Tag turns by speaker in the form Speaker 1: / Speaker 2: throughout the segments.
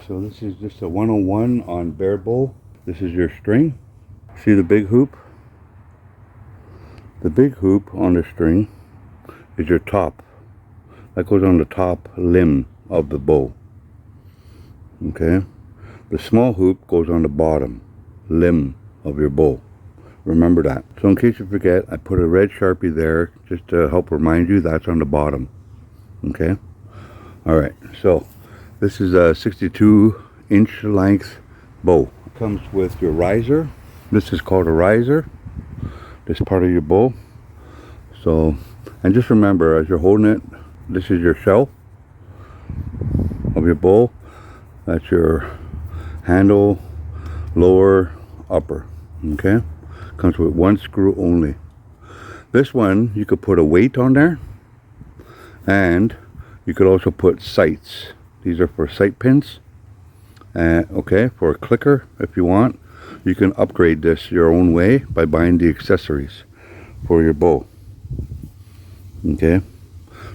Speaker 1: So this is just a 101 on bare bow. This is your string. See the big hoop? The big hoop on the string is your top. That goes on the top limb of the bow. Okay? The small hoop goes on the bottom limb of your bow. Remember that. So in case you forget, I put a red Sharpie there just to help remind you that's on the bottom. Okay? Alright, so this is a 62-inch length bow. It comes with your riser. This is called a riser. This part of your bow. So, and just remember, as you're holding it, this is your shell of your bow. That's your handle, lower, upper. Okay? Comes with one screw only. This one, you could put a weight on there, and you could also put sights. These are for sight pins. Okay, for a clicker, if you want. You can upgrade this your own way by buying the accessories for your bow. Okay,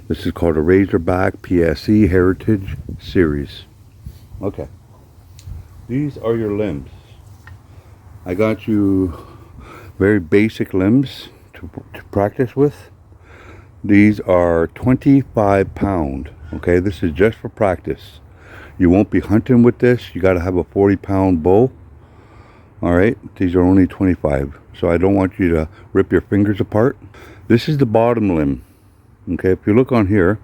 Speaker 1: this is called a Razorback PSE Heritage Series. Okay, these are your limbs. I got you very basic limbs to practice with. These are 25 pound. Okay, this is just for practice. You won't be hunting with this. You got to have a 40-pound bow. Alright, these are only 25. So I don't want you to rip your fingers apart. This is the bottom limb. Okay, if you look on here,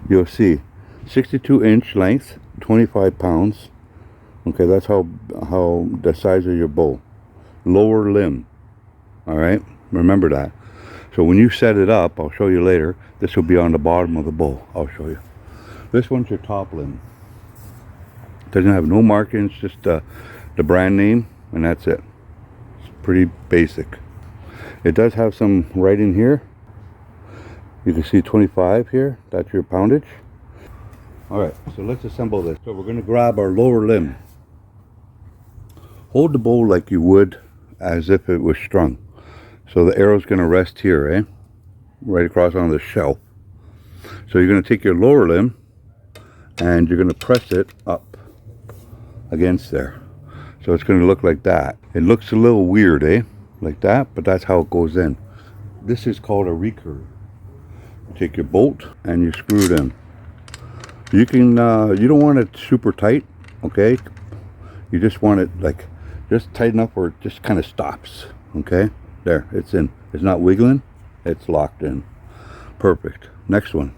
Speaker 1: you'll see 62-inch length, 25 pounds. Okay, that's how the size of your bow. Lower limb. Alright, remember that. So when you set it up, I'll show you later, this will be on the bottom of the bow. I'll show you. This one's your top limb. Doesn't have no markings, just the brand name, and that's it. It's pretty basic. It does have some writing here. You can see 25 here. That's your poundage. Alright, so let's assemble this. So we're going to grab our lower limb. Hold the bow like you would as if it was strung. So the arrow's going to rest here, eh? Right across on the shelf. So you're going to take your lower limb and you're going to press it up against there. So it's going to look like that. It looks a little weird, eh? Like that, but that's how it goes in. This is called a recurve. You take your bolt and you screw it in. You can, you don't want it super tight, okay? You just want it like, just tight enough where it just kind of stops, okay? There, it's in. It's not wiggling, it's locked in. Perfect. Next one,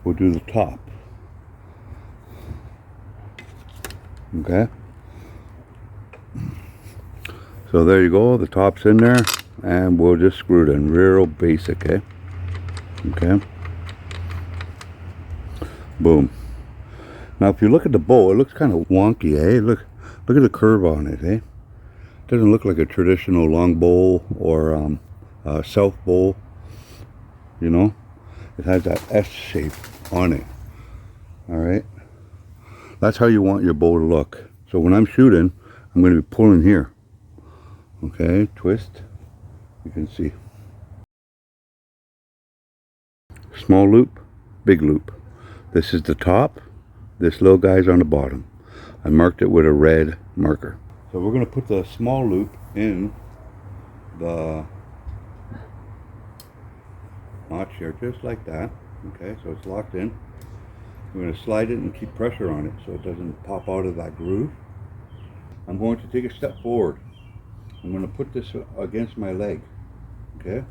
Speaker 1: we'll do the top. Okay? So there you go, the top's in there, and we'll just screw it in. Real basic, eh? Okay? Boom. Now if you look at the bow, it looks kind of wonky, eh? Look at the curve on it, eh? Doesn't look like a traditional long bow or self bow, you know. It has that S shape on it. All right, that's how you want your bow to look. So when I'm shooting, I'm going to be pulling here. Okay, twist. You can see small loop, big loop. This is the top. This little guy's on the bottom. I marked it with a red marker. So we're going to put the small loop in the notch here, just like that. Okay, so it's locked in. We're going to slide it and keep pressure on it so it doesn't pop out of that groove. I'm going to take a step forward. I'm going to put this against my leg. Okay,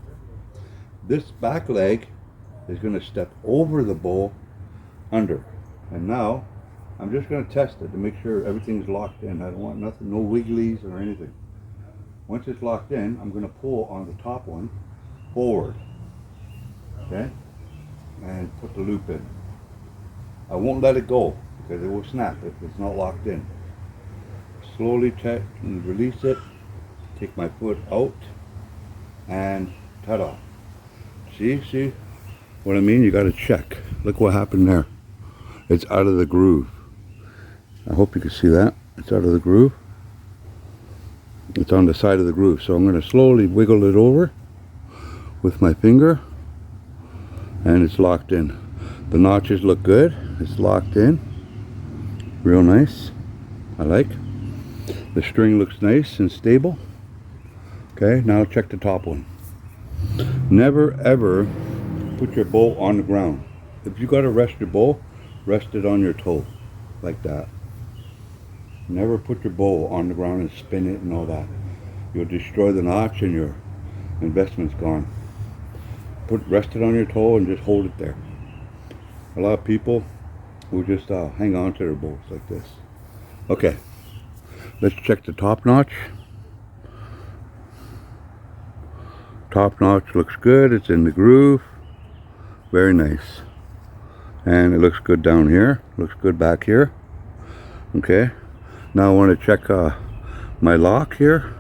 Speaker 1: this back leg is going to step over the bow under, and now I'm just going to test it to make sure everything's locked in. I don't want nothing, no wigglies or anything. Once it's locked in, I'm going to pull on the top one forward, okay, and put the loop in. I won't let it go because it will snap if it's not locked in. Slowly check and release it. Take my foot out and ta-da. See what I mean? You got to check. Look what happened there. It's out of the groove. I hope you can see that. It's out of the groove. It's on the side of the groove. So I'm going to slowly wiggle it over with my finger, and it's locked in. The notches look good. It's locked in. Real nice. I like. The string looks nice and stable. Okay, now check the top one. Never ever put your bow on the ground. If you gotta rest your bow, rest it on your toe, like that. Never put your bow on the ground and spin it and all that. You'll destroy the notch and your investment's gone. Rest it on your toe and just hold it there. A lot of people will just hang on to their bows like this. Okay, let's check the top notch. Top notch looks good. It's in the groove. Very nice. And it looks good down here. Looks good back here. Okay. Now I want to check my lock here.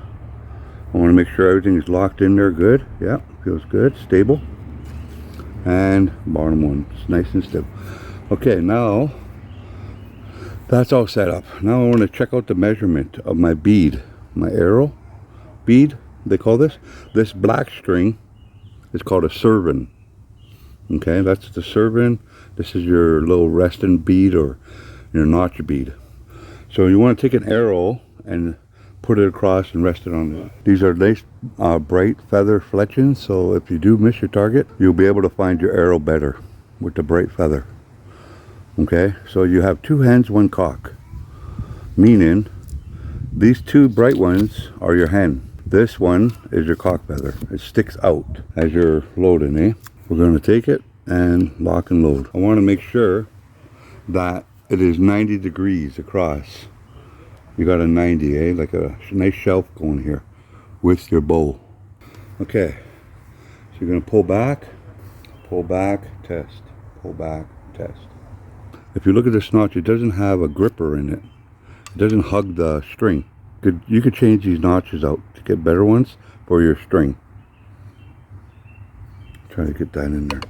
Speaker 1: I want to make sure everything is locked in there good. Yeah, feels good. Stable. And bottom one. It's nice and still. Okay, now that's all set up. Now I want to check out the measurement of my bead. My arrow bead, they call this. This black string is called a servant. Okay, that's the servant. This is your little resting bead or your notch bead. So you want to take an arrow and put it across and rest it on it. These are nice bright feather fletchings, so if you do miss your target, you'll be able to find your arrow better with the bright feather. Okay, so you have two hens, one cock, meaning these two bright ones are your hen. This one is your cock feather. It sticks out as you're loading, eh? We're going to take it and lock and load. I want to make sure that it is 90 degrees across. You got a 90, eh? Like a nice shelf going here with your bow. Okay, so you're going to pull back, test, pull back, test. If you look at this notch, it doesn't have a gripper in it. It doesn't hug the string. You could change these notches out to get better ones for your string. Try to get that in there.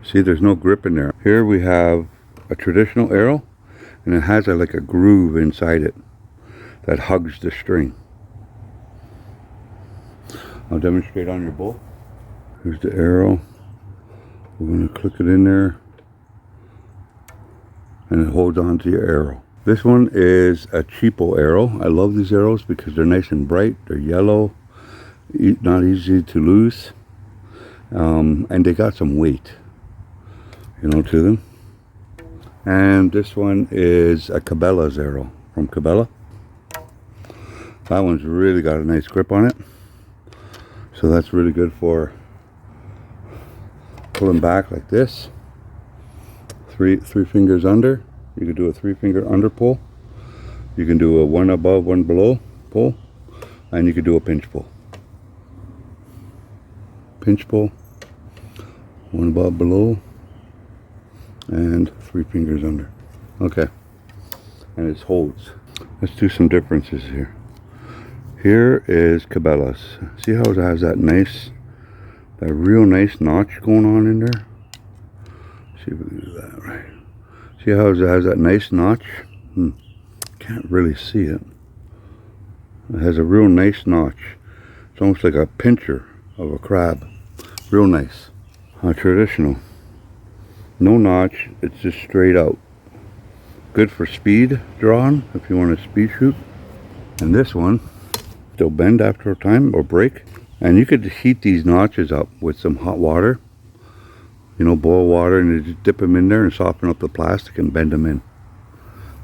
Speaker 1: See, there's no grip in there. Here we have a traditional arrow, and it has like a groove inside it that hugs the string. I'll demonstrate on your bow. Here's the arrow. We're going to click it in there, and it holds on to your arrow. This one is a cheapo arrow. I love these arrows because they're nice and bright. They're yellow, not easy to lose, and they got some weight, you know, to them. And this one is a Cabela's arrow from Cabela. That one's really got a nice grip on it, so that's really good for pulling back like this. Three fingers under. You can do a 3-finger under pull. You can do a one above, one below pull, and you can do a pinch pull. Pinch pull, one above, below, and 3 fingers under. Okay, and it holds. Let's do some differences here. Here is Cabela's. See how it has that real nice notch going on in there? See if we can do that right. See how it has that nice notch? Can't really see it. It has a real nice notch. It's almost like a pincher of a crab. Real nice. Traditional. No notch, it's just straight out. Good for speed drawing if you want to speed shoot. And this one, they'll bend after a time or break. And you could heat these notches up with some hot water. You know, boil water and you just dip them in there and soften up the plastic and bend them in.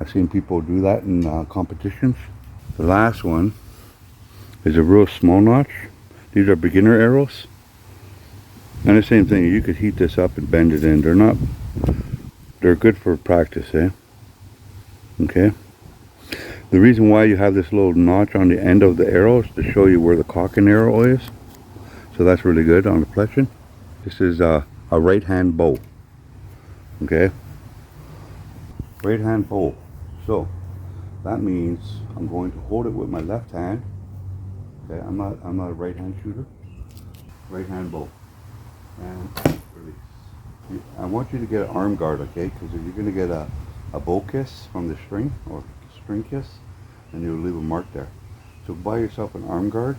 Speaker 1: I've seen people do that in competitions. The last one is a real small notch. These are beginner arrows. And the same thing, you could heat this up and bend it in. They're good for practice, eh? Okay. The reason why you have this little notch on the end of the arrow is to show you where the cocking arrow is. So that's really good on the fletching. This is a right hand bow. Okay. Right hand bow. So that means I'm going to hold it with my left hand. Okay, I'm not a right hand shooter. Right hand bow. And release. I want you to get an arm guard, okay? Because if you're going to get a bow kiss from the string or string kiss, and you'll leave a mark there. So buy yourself an arm guard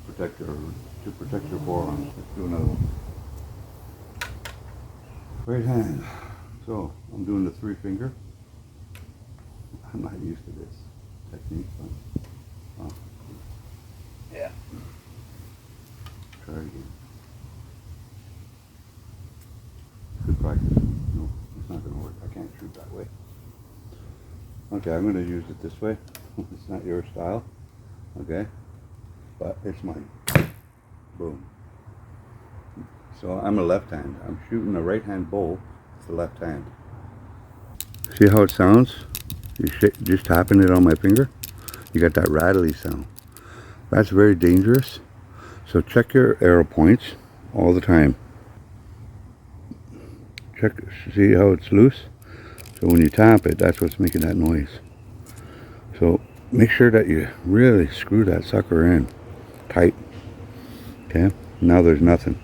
Speaker 1: to protect your forearm. Let's do another one. Right hand. So I'm doing the 3-finger. I'm not used to this technique, but yeah. Try it again. Good practice. No, it's not going to work. I can't shoot that way. Okay, I'm going to use it this way. It's not your style, okay? But it's mine. Boom. So I'm a left hand. I'm shooting a right hand bow with the left hand. See how it sounds? Just tapping it on my finger. You got that rattly sound. That's very dangerous. So check your arrow points all the time. Check, see how it's loose? So when you tap it, that's what's making that noise. So make sure that you really screw that sucker in tight. Okay, now there's nothing.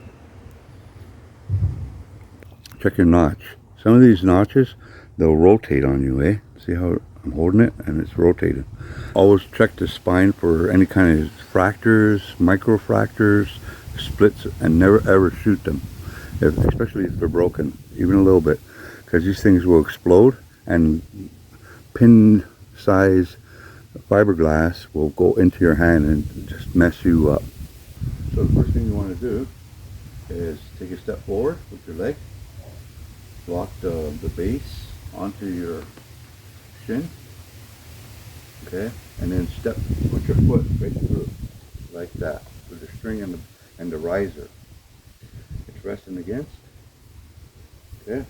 Speaker 1: Check your notch. Some of these notches, they'll rotate on you, eh? See how I'm holding it and it's rotating. Always check the spine for any kind of fractures, micro fractures, splits, and never ever shoot them. Especially if they're broken, even a little bit, because these things will explode and pin size fiberglass will go into your hand and just mess you up. So the first thing you want to do is take a step forward with your leg, lock the base onto your shin, okay, and then put your foot right through like that with the string and the riser. It's resting against, okay,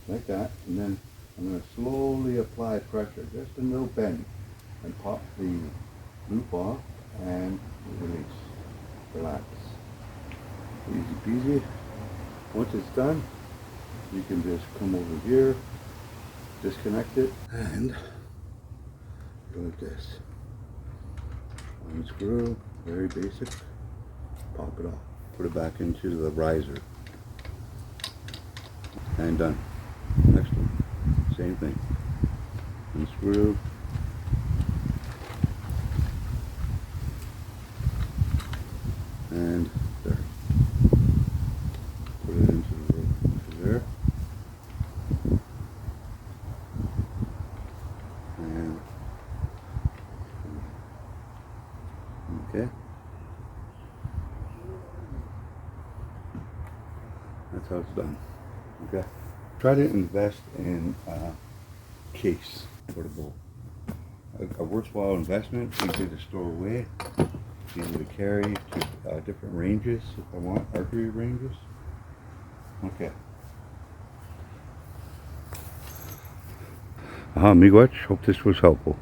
Speaker 1: like that, and then I'm going to slowly apply pressure, just a little bend, and pop the loop off and release. Relax. Easy peasy. Once it's done, you can just come over here, disconnect it, and go like this. Unscrew, very basic. Pop it off. Put it back into the riser. And done. Next one. Same thing. Unscrew. And there. Put it into there. And okay. That's how it's done. Okay. Try to invest in a case for the bow. A worthwhile investment, easy to store away, easy to carry to different ranges if I want, archery ranges. Okay. Miigwech, hope this was helpful.